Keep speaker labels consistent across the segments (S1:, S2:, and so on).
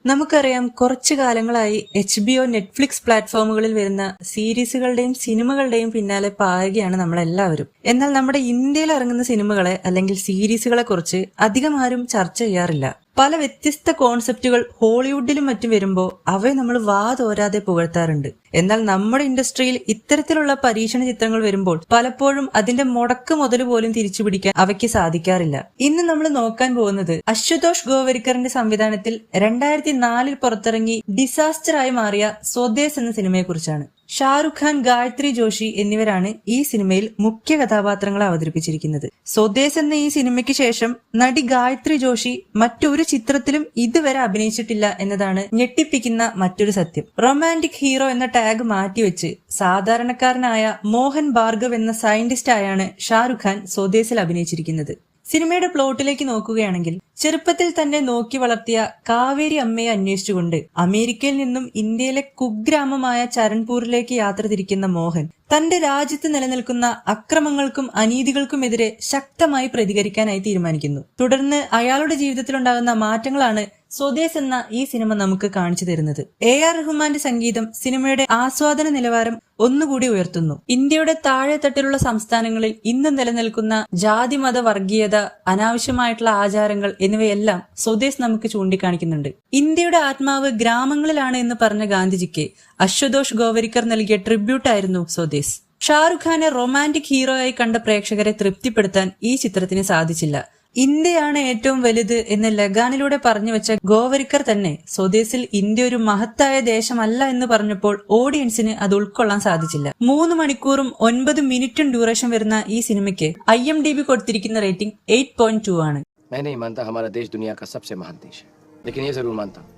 S1: നമുക്കറിയാം, കുറച്ചു കാലങ്ങളായി HBO, നെറ്റ്ഫ്ലിക്സ് പ്ലാറ്റ്ഫോമുകളിൽ വരുന്ന സീരീസുകളുടെയും സിനിമകളുടെയും പിന്നാലെ പായുകയാണ് നമ്മളെല്ലാവരും. എന്നാൽ നമ്മുടെ ഇന്ത്യയിൽ ഇറങ്ങുന്ന സിനിമകളെ അല്ലെങ്കിൽ സീരീസുകളെ കുറിച്ച് അധികം ആരും ചർച്ച ചെയ്യാറില്ല. പല വ്യത്യസ്ത കോൺസെപ്റ്റുകൾ ഹോളിവുഡിലും മറ്റും വരുമ്പോൾ അവയെ നമ്മൾ വാതോരാതെ പുകഴ്ത്താറുണ്ട്. എന്നാൽ നമ്മുടെ ഇൻഡസ്ട്രിയിൽ ഇത്തരത്തിലുള്ള പരീക്ഷണ ചിത്രങ്ങൾ വരുമ്പോൾ പലപ്പോഴും അതിന്റെ മുടക്ക് മുതൽ പോലും തിരിച്ചുപിടിക്കാൻ അവയ്ക്ക് സാധിക്കാറില്ല. ഇന്ന് നമ്മൾ നോക്കാൻ പോകുന്നത് അശുതോഷ് ഗോവരിക്കറിന്റെ സംവിധാനത്തിൽ 2004 പുറത്തിറങ്ങി ഡിസാസ്റ്ററായി മാറിയ സ്വദേശ് എന്ന സിനിമയെക്കുറിച്ചാണ്. ഷാറുഖ് ഖാൻ, ഗായത്രി ജോഷി എന്നിവരാണ് ഈ സിനിമയിൽ മുഖ്യ കഥാപാത്രങ്ങളെ അവതരിപ്പിച്ചിരിക്കുന്നത്. സ്വദേശ് എന്ന ഈ സിനിമയ്ക്ക് ശേഷം നടി ഗായത്രി ജോഷി മറ്റൊരു ചിത്രത്തിലും ഇതുവരെ അഭിനയിച്ചിട്ടില്ല എന്നതാണ് ഞെട്ടിപ്പിക്കുന്ന മറ്റൊരു സത്യം. റൊമാന്റിക് ഹീറോ എന്ന ടാഗ് മാറ്റിവെച്ച് സാധാരണക്കാരനായ മോഹൻ ഭാർഗവ് എന്ന സയന്റിസ്റ്റായാണ് ഷാറുഖ് ഖാൻ സ്വദേശിൽ അഭിനയിച്ചിരിക്കുന്നത്. സിനിമയുടെ പ്ലോട്ടിലേക്ക് നോക്കുകയാണെങ്കിൽ, ചെറുപ്പത്തിൽ തന്നെ നോക്കി വളർത്തിയ കാവേരി അമ്മയെ അന്വേഷിച്ചുകൊണ്ട് അമേരിക്കയിൽ നിന്നും ഇന്ത്യയിലെ കുഗ്രാമമായ ചരൺപൂരിലേക്ക് യാത്ര തിരിക്കുന്ന മോഹൻ തന്റെ രാജ്യത്ത് നിലനിൽക്കുന്ന അക്രമങ്ങൾക്കും അനീതികൾക്കുമെതിരെ ശക്തമായി പ്രതികരിക്കാനായി തീരുമാനിക്കുന്നു. തുടർന്ന് അയാളുടെ ജീവിതത്തിലുണ്ടാകുന്ന മാറ്റങ്ങളാണ് സ്വദേശ് എന്ന ഈ സിനിമ നമുക്ക് കാണിച്ചു തരുന്നത്. AR റഹ്മാന്റെ സംഗീതം സിനിമയുടെ ആസ്വാദന നിലവാരം ഒന്നുകൂടി ഉയർത്തുന്നു. ഇന്ത്യയുടെ താഴെത്തട്ടിലുള്ള സംസ്ഥാനങ്ങളിൽ ഇന്ന് നിലനിൽക്കുന്ന ജാതി മത വർഗീയത, അനാവശ്യമായിട്ടുള്ള ആചാരങ്ങൾ എന്നിവയെല്ലാം സ്വദേശ് നമുക്ക് ചൂണ്ടിക്കാണിക്കുന്നുണ്ട്. ഇന്ത്യയുടെ ആത്മാവ് ഗ്രാമങ്ങളിലാണ് എന്ന് പറഞ്ഞ ഗാന്ധിജിക്ക് അശുതോഷ് ഗോവരിക്കർ നൽകിയ ട്രിബ്യൂട്ടായിരുന്നു സ്വദേശ്. ഷാറുഖ് ഖാനെ റൊമാന്റിക് ഹീറോയായി കണ്ട പ്രേക്ഷകരെ തൃപ്തിപ്പെടുത്താൻ ഈ ചിത്രത്തിന് സാധിച്ചില്ല. ഇന്ത്യയാണ് ഏറ്റവും വലുത് എന്ന് ലഗാനിലൂടെ പറഞ്ഞു വെച്ച ഗോവരിക്കർ തന്നെ സ്വദേശിൽ ഇന്ത്യ ഒരു മഹത്തായ ദേശമല്ല എന്ന് പറഞ്ഞപ്പോൾ ഓഡിയൻസിന് അത് ഉൾക്കൊള്ളാൻ സാധിച്ചില്ല. 3 മണിക്കൂറും 9 മിനിറ്റും ഡ്യൂറേഷൻ വരുന്ന ഈ സിനിമയ്ക്ക് IMDb കൊടുത്തിരിക്കുന്ന റേറ്റിംഗ് 8.2 ആണ്.
S2: मैं नहीं मानता हमारा देश दुनिया का सबसे महान देश है, लेकिन ये जरूर मानता हूँ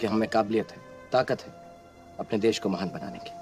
S2: कि हमें काबिलियत है, ताकत है अपने देश को महान बनाने की.